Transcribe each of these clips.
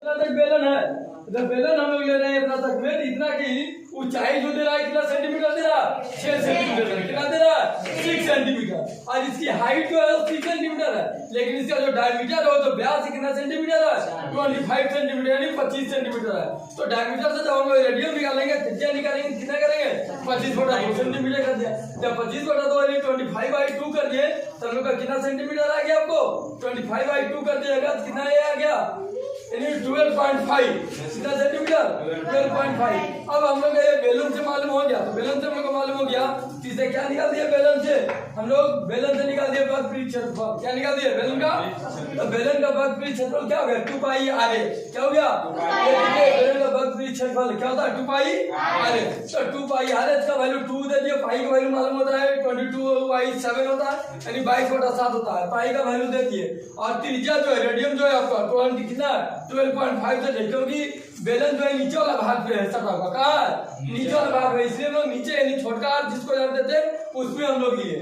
तक बेलन है, जब बेलन हम लोग ले रहे हैं इतना तक में, इतना की ऊंचाई जो दे रहा है कितना सेंटीमीटर दे रहा है, 6 सेंटीमीटर। कितना दे रहा है, 6 सेंटीमीटर। और इसकी हाइट जो है 3 सेंटीमीटर है, लेकिन इसका जो डायमीटर है तो व्यास कितना सेंटीमीटर है, 25 सेंटीमीटर यानी 25 सेंटीमीटर है। तो डायमीटर से जब हम लोग रेडियस निकालेंगे, त्रिज्या निकालेंगे, कितना करेंगे, 25/2 सेंटीमीटर कर दिया। जब 25/2 यानी 25/2 कर दिए तो हम लोग का कितना सेंटीमीटर आ गया, आपको 25/2 कर दिएगा, कितना ये आ गया, 12.5 कितना सेंटीमीटर, 12.5। अब हम लोग ये बेलन से मालूम हो गया, तो बेलन से हम लोग को मालूम हो गया, इसे क्या निकाल दिया बेलन से, हम लोग बेलन से निकाल दिया वर्गपीठ क्षेत्रफल। क्या निकाल दिया बेलन का, तो बेलन का वर्गपीठ क्षेत्रफल क्या हो गया, 2 पाई आर ए। क्या हो गया, बेलन का वर्गपीठ क्षेत्रफल क्या होता है, 2 पाई आर ए। तो 2 पाई आर ए का वैल्यू 2 दे दिया, पाई का वैल्यू मालूम होता है 22/7 होता है, यानी 22/7 होता है, पाई का वैल्यू दे दिए। और त्रिज्या जो है, रेडियम जो है आपका कितना 12.5 से, क्योंकि बेलन जो है नीचे वाला भाग पे है सटा हुआ, कहाँ है, नीचे वाला भाग है, इसलिए हम लोग नीचे यानी छोटका जिसको जानते थे उसमें हम लोग लिए।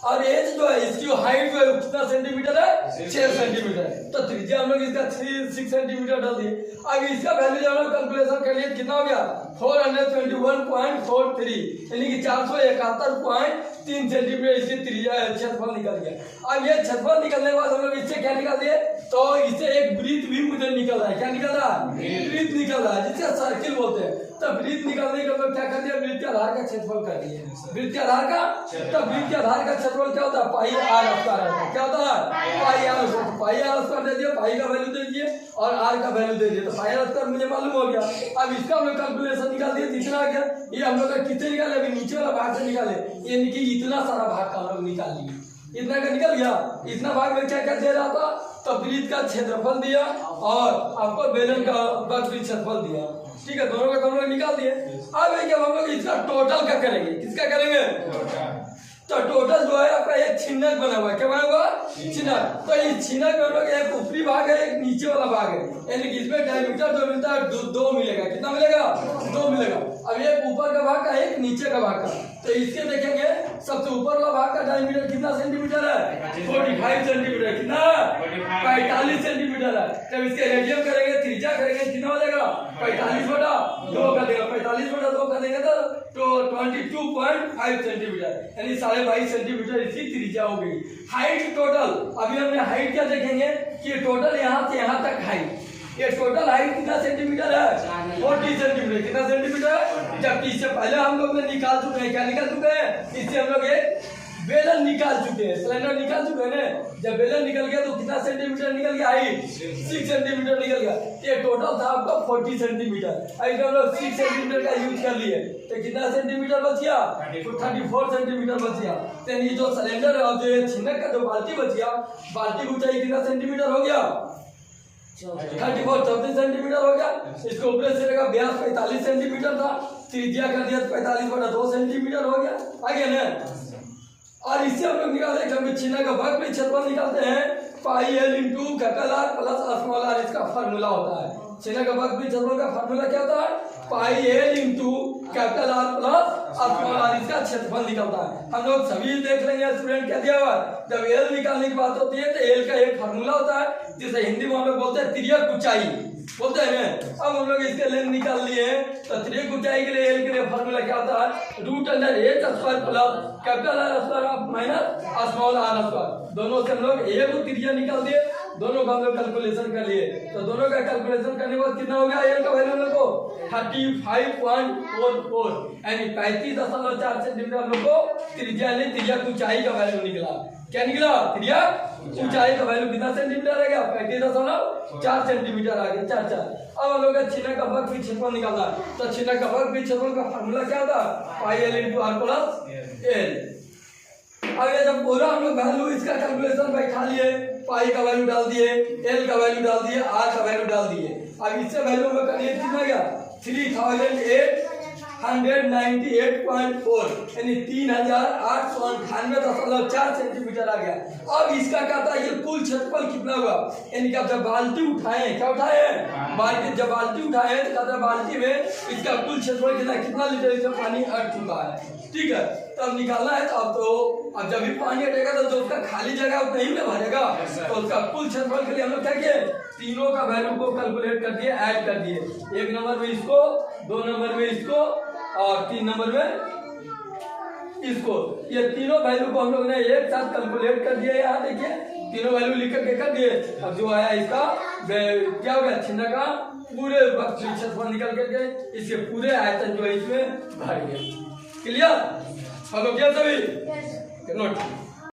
और एज जो है इसकी हाइट जो है कितना सेंटीमीटर है, 6 सेंटीमीटर। तो त्रिज्या हम लोग इसका 6 सेंटीमीटर डाल दिए। अब इसका वैल्यू जब हम कैलकुलेशन कर लिए कितना हो गया, 421.43 यानी कि 471.3 सेंटीमीटर इसकी त्रिज्या क्षेत्रफल निकल गया। अब ये क्षेत्रफल निकलने के बाद हम लोग इससे क्या निकाल दिए, तो इससे एक वृत्त भी मुझे निकल रहा है। क्या निकल रहा है, वृत्त निकल रहा है, जिसे सर्किल बोलते हैं। तो वृत्त निकलने के बाद क्या कर दिया, वृत्त के आधार का क्षेत्रफल कर दिए, वृत्त के आधार का। तो वृत्त के आधार का क्षेत्रफल क्या होता है, पाई आर स्क्वायर। क्या होता है, pi r square. Pi r square दे दिया, पाई का वैल्यू दे दिए और आर का वैल्यू दे दिए, तो पाई आर स्क्वायर मुझे मालूम हो गया। अब इसका हम लोग कैलकुलेशन निकाल दिए, कितना आ गया, ये हम लोग का कितने निकाले, अभी नीचे वाला भाग से निकाले, यानी कि इतना सारा भाग का हम लोग निकाल लिए, इतना का निकल गया। इतना भाग में क्या क्या दे रहा था, तो वृत्त का क्षेत्रफल दिया और आपको बेलन का वर्गपीठ क्षेत्रफल दिया। ठीक है, दोनों का हम लोग निकाल दिए। अब जब हम लोग इसका टोटल का करेंगे, किसका करेंगे, तो टोटल जो है आपका एक छिन्नक बना हुआ है। क्या बना हुआ, छिन्नक। तो इस छिन्नक में हम लोग एक ऊपरी भाग है, एक नीचे वाला भाग है, यानी कि इसमें डायमीटर जो मिलता है 2 मिलेगा। कितना मिलेगा, 2 मिलेगा। अब एक ऊपर का भाग का, एक नीचे का भाग का। तो इसके देखेंगे सबसे ऊपर वाला भाग का डायमीटर कितना सेंटीमीटर है, 45 सेंटीमीटर। कितना, 45 सेंटीमीटर है। जब इसके रेडियम करेंगे, त्रिज्या करेंगे, कितना हो जाएगा, 45/2 कर देगा। 45/2 कर देंगे तो 22.5 सेंटीमीटर यानी 22.5 सेंटीमीटर इसकी त्रिज्या हो गई। हाइट टोटल, अभी हमने हाइट क्या देखेंगे कि टोटल यहाँ से यहाँ तक हाइट, ये टोटल हाइट कितना सेंटीमीटर है, 40 सेंटीमीटर। कितना सेंटीमीटर, जबकि इससे पहले हम लोग ने निकाल चुके हैं, क्या निकाल चुके हैं, इससे हम लोग एक बेलन निकाल चुके हैं, सिलेंडर निकाल चुके हैं। जब बेलन निकल गया तो कितना सेंटीमीटर निकल गया, हाइट 6 सेंटीमीटर निकल गया। ये टोटल था आपका 40 सेंटीमीटर। अभी हम लोग 6 सेंटीमीटर का यूज कर लिए तो कितना सेंटीमीटर बच गया, 34 सेंटीमीटर बच गया। तो ये जो सिलेंडर है और जो छिन्नक का जो बाल्टी बच गया, बाल्टी की ऊंचाई कितना सेंटीमीटर हो गया, 34 सेंटीमीटर हो गया। इसको ऊपर से लगा व्यास 45 सेंटीमीटर था, त्रिज्या कर दिया 45/2 सेंटीमीटर हो गया। आगे ना, और इससे हम लोग निकालते हैं छिन्नक का वर्गपीठ क्षेत्रफल निकालते हैं, pi L into capital R plus small R, इसका फार्मूला होता है। छिन्नक का वर्गपीठ क्षेत्रफल का फार्मूला क्या होता है, pi L into capital R plus small R, इसका क्षेत्रफल निकलता है। हम लोग सभी देख लेंगे, स्टूडेंट क्या दिया हुआ है, जब एल निकालने की बात होती है तो एल का एक फार्मूला होता है जिसे हिंदी में हम लोग बोलते हैं तिर्यक ऊंचाई बोलते हैं। अब हम लोग इसके लेंथ निकाल लिए हैं, तो तिर्यक ऊंचाई के लिए एल के लिए फार्मूला क्या होता है, √h² plus capital R square minus small R square. दोनों से हम लोग एक त्रिज्या निकाल दिए, दोनों का हम लोग कैलकुलेशन कर लिए। तो दोनों का कैलकुलेशन करने के बाद कितना हो गया, एल का वैल्यू हम लोग को 35.44 यानी 35.4 सेंटीमीटर हम लोग को त्रिज्या ने तिर्यक ऊंचाई का वैल्यू निकला। क्या निकला, तिर्यक ऊंचाई का वैल्यू कितना सेंटीमीटर आ गया, 35.4 सेंटीमीटर आ गया, 4। अब हम लोग छिन्नक का वर्गपीठ क्षेत्रफल निकालना है। तो छिन्नक का वर्गपीठ क्षेत्रफल का फार्मूला क्या होता है, pi L into R plus L. अब ये जब पूरा हम लोग वैल्यू इसका कैलकुलेशन बैठा लिए, पाई का वैल्यू डाल दिए, एल का वैल्यू डाल दिए, आर का वैल्यू डाल दिए। अब इससे वैल्यू में करिए कितना गया, 3008 398.4 यानी 3898.4 सेंटीमीटर आ गया। अब इसका कहता है ये कुल क्षेत्रफल कितना हुआ, यानी कि जब बाल्टी उठाए, क्या उठाए, बाल्टी, जब बाल्टी उठाए तो कहता है बाल्टी में इसका कुल क्षेत्रफल कितना लीटर इसमें पानी अट चुका है। ठीक है, तब निकालना है। तो अब जब भी पानी हटेगा तो जो उसका खाली जगह उतना ही में भरेगा। तो उसका कुल क्षेत्रफल के लिए हम लोग क्या किए, तीनों का वैल्यू को कैलकुलेट कर दिए, ऐड कर दिए। 1 नंबर में इसको, 2 नंबर में इसको और 3 नंबर में इसको। ये तीनों वैल्यू को हम लोग ने एक साथ कैलकुलेट कर दिया। यहाँ देखिए तीनों वैल्यू लिख करके कर दिए। अब जो आया इसका क्या हो गया, छिन्न का पूरे क्षेत्रफल निकल करके इसके पूरे आयतन जो है इसमें भर गया। क्लियर, अब क्या सभी नोट।